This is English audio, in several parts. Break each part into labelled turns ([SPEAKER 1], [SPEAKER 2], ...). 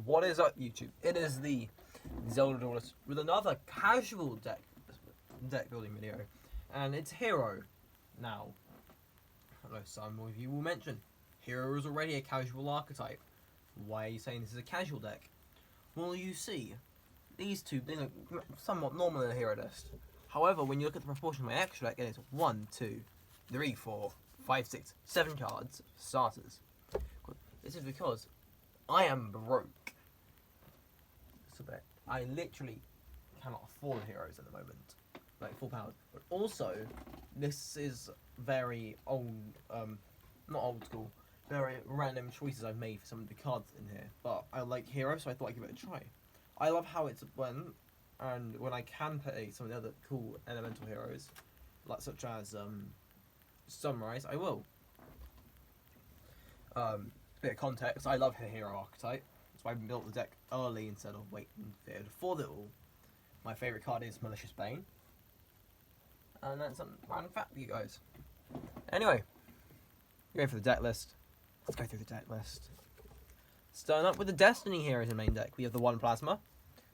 [SPEAKER 1] What is up, YouTube? It is the Zelda Duelist with another casual deck building video, and it's Hero. Now, I know some of you will mention, Hero is already a casual archetype. Why are you saying this is a casual deck? Well, you see, these two, they look somewhat normal in a Hero list. However, when you look at the proportion of my extra deck, it is 1, 2, 3, 4, 5, 6, 7 cards starters. This is because I am broke. So that I literally cannot afford heroes at the moment, like full powered. But also, this is very old, not old school, very random choices I've made for some of the cards in here. But I like heroes, so I thought I'd give it a try. I love how it's blend, and when I can play some of the other cool elemental heroes, like such as Sunrise, I will. Bit of context, I love the hero archetype. That's why I built the deck early instead of waiting for it all. My favourite card is Malicious Bane. And that's a random fact for you guys. Anyway, going for the deck list. Let's go through the deck list. Starting up with the Destiny heroes in the main deck. We have the One Plasma.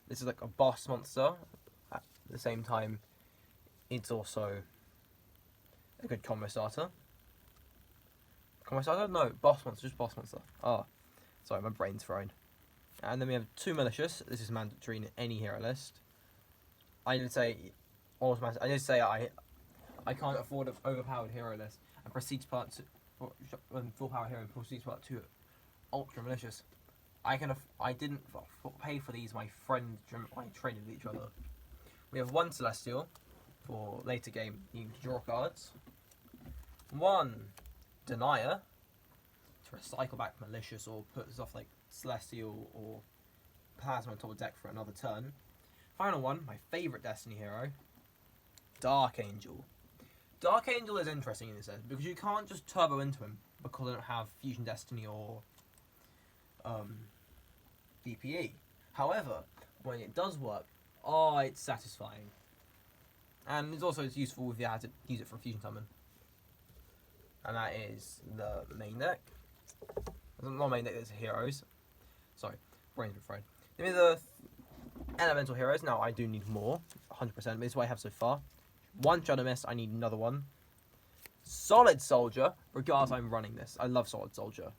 [SPEAKER 1] This is like a boss monster. At the same time, it's also a good combo starter. Combo starter? No, boss monster, just boss monster. Oh, sorry, my brain's thrown. And then we have 2 Malicious. This is mandatory in any hero list. I did say automatic. I did say I can't afford an overpowered hero list and proceed to part 2, full power hero and proceed to part 2 ultra malicious. I didn't pay for these. My friend, I traded with each other. We have 1 Celestial for later game. You can draw cards. 1 Denier to recycle back malicious or put stuff like Celestial or Plasma on top of deck for another turn. Final one, my favourite Destiny hero, Dark Angel. Dark Angel is interesting in this sense because you can't just turbo into him because I don't have Fusion Destiny or DPE. However, when it does work, it's satisfying. And it's useful if you had to use it for a Fusion Summon. And that is the main deck. Not main deck, it's heroes. Sorry, brain's been fried. Then we have the elemental heroes. Now, I do need more, 100%, but this is what I have so far. 1 Shadow Mist, I need another one. Solid Soldier, regardless I'm running this. I love Solid Soldier.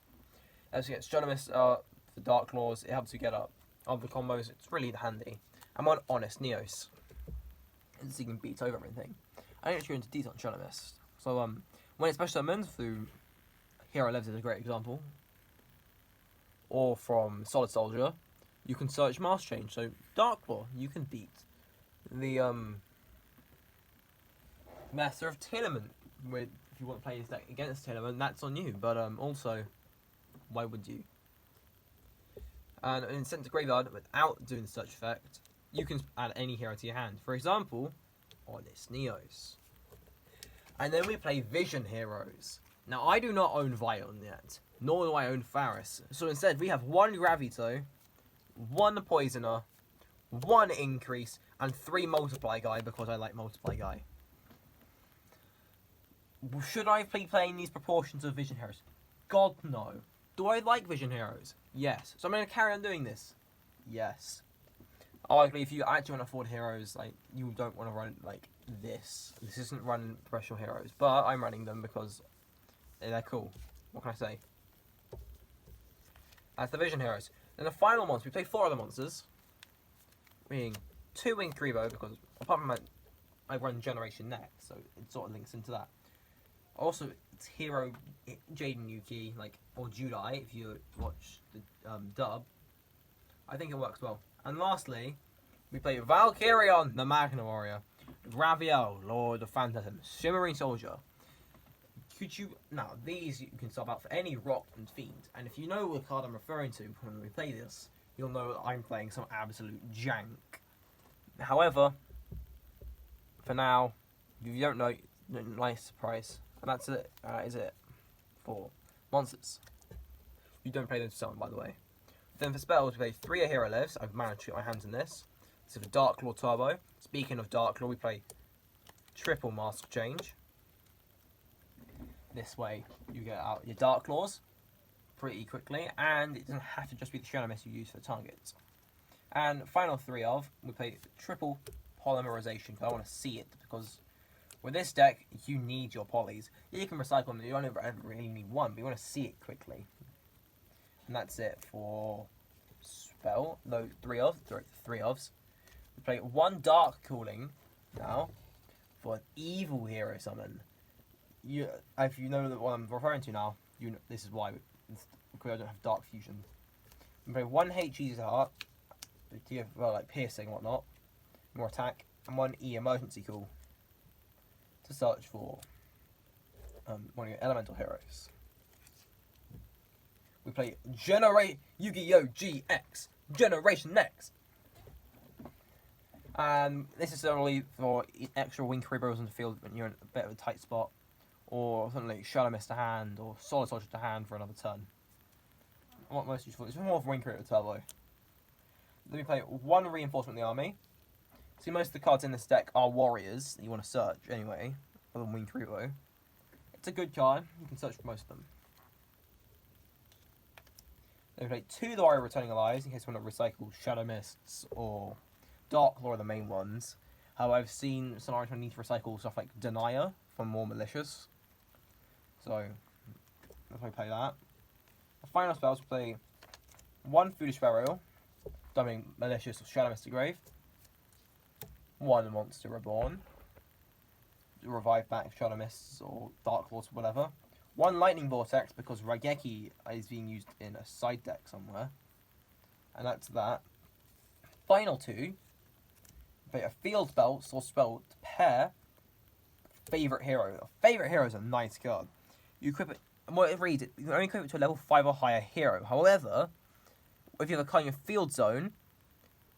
[SPEAKER 1] As you get Shadow Mist for Dark Claws, it helps you get up other combos, it's really handy. I'm on Honest Neos. So you can beat over everything. I didn't actually go into detail on Shadow Mist. So, when it's special summons through Hero Levs is a great example, or from Solid Soldier, you can search Master Change. So Dark Claw, you can beat the Master of Telement. If you want to play this deck against Telement, that's on you. But also, why would you? And in sent to graveyard without doing the search effect, you can add any hero to your hand. For example, Honest Neos. And then we play Vision Heroes. Now, I do not own Vion yet, nor do I own Faris. So instead, we have 1 Gravito, 1 Poisoner, 1 Increase, and 3 Multiply Guy because I like Multiply Guy. Should I be playing these proportions of Vision Heroes? God, no. Do I like Vision Heroes? Yes. So I'm going to carry on doing this? Yes. Arguably, if you actually want to afford heroes, like, you don't want to run, like, this. This isn't running professional heroes, but I'm running them because they're cool. What can I say? That's the Vision Heroes. Then the final monster, we play 4 other monsters. Being 2 Winged Grievo, because apart from that, I run Generation next, so it sort of links into that. Also, it's Hero Jaden Yuki, like, or Judai, if you watch the dub. I think it works well. And lastly, we play Valkyrion, the Magna Warrior, Graviel, Lord of Phantasm, Shimmering Soldier. Now, these you can sub out for any Rock and Fiend, and if you know what card I'm referring to when we play this, you'll know that I'm playing some absolute jank. However, for now, if you don't know, nice surprise. And that's it. Is it for monsters. You don't play them to summon, by the way. Then for spells, we play 3 Hero Levs. I've managed to get my hands on this. So for Dark Claw Turbo. Speaking of Dark Claw, we play triple Mask Change. This way, you get out your Dark Claws, pretty quickly, and it doesn't have to just be the Shadow Mist you use for targets. And final 3 of, we play triple polymerization, because I want to see it, because with this deck, you need your polys. You can recycle them, you only ever really need one, but you want to see it quickly. And that's it for spell, no, 3 ofs. We play 1 Dark Cooling now for an evil hero summon. If you know what I'm referring to now, this is why, because I don't have Dark Fusion. We play 1 HE Heart, to give, well, like piercing and whatnot, more attack, and 1 E Emergency Call to search for one of your elemental heroes. We play Yu-Gi-Oh! GX, Generation X. And this is only for extra Wing Creepers on the field when you're in a bit of a tight spot, or something like Shadow Mist to hand, or Solid Soldier to hand for another turn. What most useful? It's more of Wing Creeper Turbo. Then we play 1 Reinforcement in the army. See, most of the cards in this deck are warriors that you want to search anyway, other than Wing Creeper. It's a good card, you can search for most of them. Then we play 2 The Warrior Returning Allies, in case you want to recycle Shadow Mists or Dark Lore are the main ones. However, I've seen scenarios where I need to recycle stuff like Denier for more malicious. So, that's why we play that. The final spells, we play 1 Foolish Burial, dumping malicious Shadow Mist to grave. 1 Monster Reborn, revive back Shadow Mists or Dark Lords or whatever. 1 Lightning Vortex, because Raigeki is being used in a side deck somewhere. And that's that. Final 2, play a Field Spell, or spell to pair Favourite Hero. A Favourite Hero is a nice card. You equip it, what it reads, you can only equip it to a level 5 or higher hero. However, if you have a card in your field zone,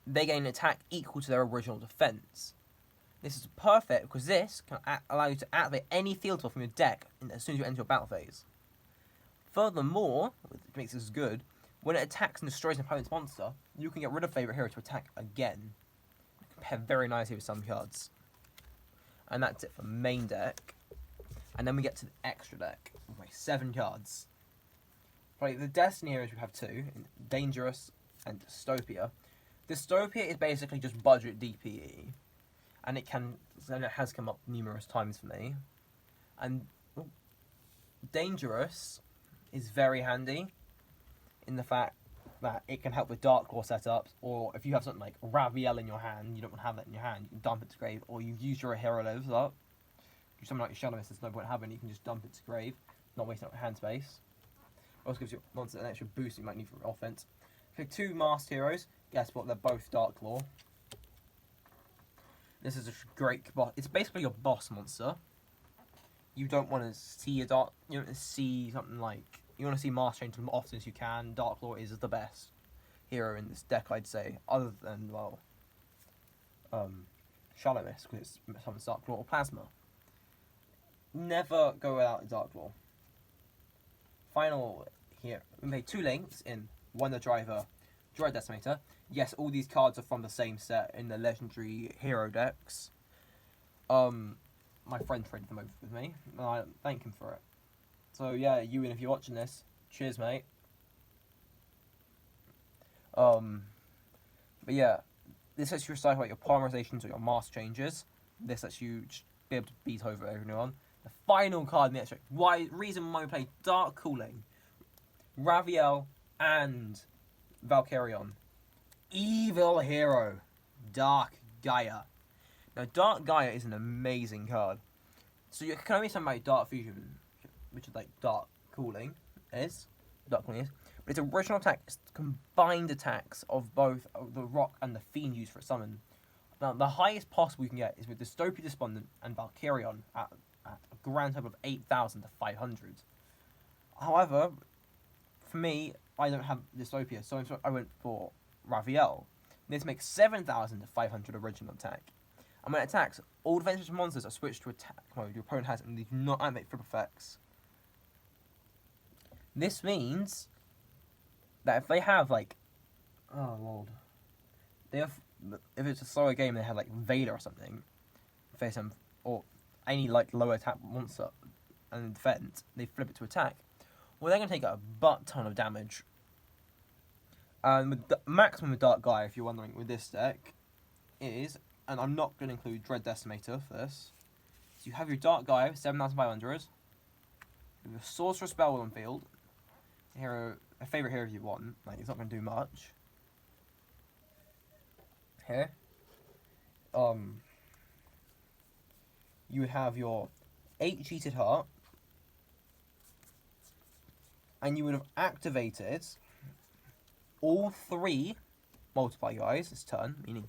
[SPEAKER 1] they gain an attack equal to their original defense. This is perfect because this can allow you to activate any field spell from your deck as soon as you enter your battle phase. Furthermore, which makes this good, when it attacks and destroys an opponent's monster, you can get rid of Favourite Hero to attack again. You can pair very nicely with some cards. And that's it for main deck. And then we get to the extra deck. We play 7 cards. Play the Destiny heroes, we have 2, Dangerous and Dystopia. Dystopia is basically just budget DPE. And it has come up numerous times for me. And Dangerous is very handy in the fact that it can help with Dark Lore setups, or if you have something like Raviel in your hand, you don't want to have that in your hand, you can dump it to grave, or you use your hero lives up. Do something like your Shadow Mist, there's no point having it, you can just dump it to grave, not wasting up your hand space. Also gives your monster an extra boost you might need for offense. Pick 2 Masked Heroes, guess what, they're both Dark Lore. This is a great boss. It's basically your boss monster. You don't want to see you don't want to see something like, you want to see Master Change as often as you can. Dark Lore is the best hero in this deck, I'd say, other than, well, Shadow Mist, because it's summons Dark Lore or Plasma. Never go without a Dark Lore. Final here, we made 2 links in 1 the Driver, Droid Decimator. Yes, all these cards are from the same set in the legendary hero decks. My friend traded them over with me, and I thank him for it. So yeah, Ewan, if you're watching this, cheers, mate. But yeah, this lets you recycle your polymerizations or your mask changes. This lets you be able to beat over everyone. The final card in the extract, reason why we play Dark Cooling, Raviel and Valkyrion. Evil hero, Dark Gaia. Now, Dark Gaia is an amazing card. So you can only say about Dark Fusion, which is like Dark Cooling is. But its original attack is combined attacks of both the Rock and the Fiend used for a summon. Now, the highest possible you can get is with Dystopia Despondent and Valkyrion at a grand total of 8,500. However, for me, I don't have Dystopia, so I went for Raviel. This makes 7,500 original attack. And when it attacks, all defensive monsters are switched to attack mode your opponent has, and they do not activate flip effects. This means that if they have, like, oh lord, if it's a slower game, they have like Vader or something, face them, or any like lower attack monster and defense, they flip it to attack. well, they're going to take a butt ton of damage. And with the maximum of Dark Gaia, if you're wondering, with this deck, is, and I'm not going to include Dread Decimator for this, so you have your Dark Gaia, 7,500, with a Sorcerer Spell on field, a favourite hero if you want, like, it's not going to do much. Here, you would have your 8 Cheated Heart, and you would have activated all 3 Multiply Guys this turn, meaning,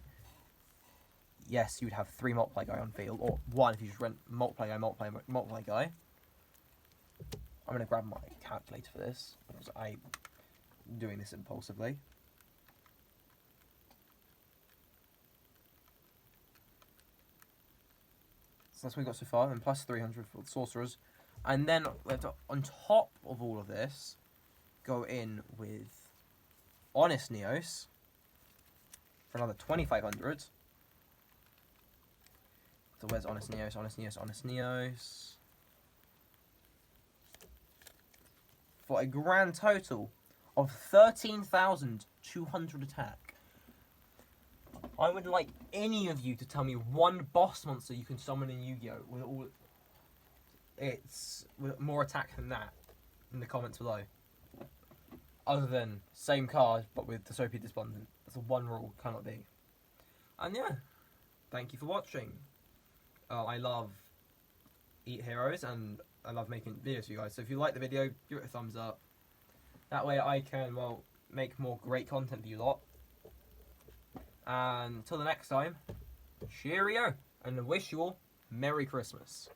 [SPEAKER 1] yes, you would have 3 Multiply Guy on field, or 1 if you just rent Multiply Guy, Multiply Guy. I'm going to grab my calculator for this, because I'm doing this impulsively. So that's what we got so far, and plus 300 for the Sorcerers. And then we have to, on top of all of this, go in with Honest Neos for another 2,500. So where's Honest Neos? Honest Neos, Honest Neos. For a grand total of 13,200 attack. I would like any of you to tell me one boss monster you can summon in Yu-Gi-Oh! With more attack than that in the comments below. Other than same card but with Dystopia Despondent. That's a one rule, cannot be. And yeah, thank you for watching. I love Eat Heroes and I love making videos for you guys. So if you like the video, give it a thumbs up. That way I can, well, make more great content for you lot. And until the next time, cheerio, and I wish you all Merry Christmas.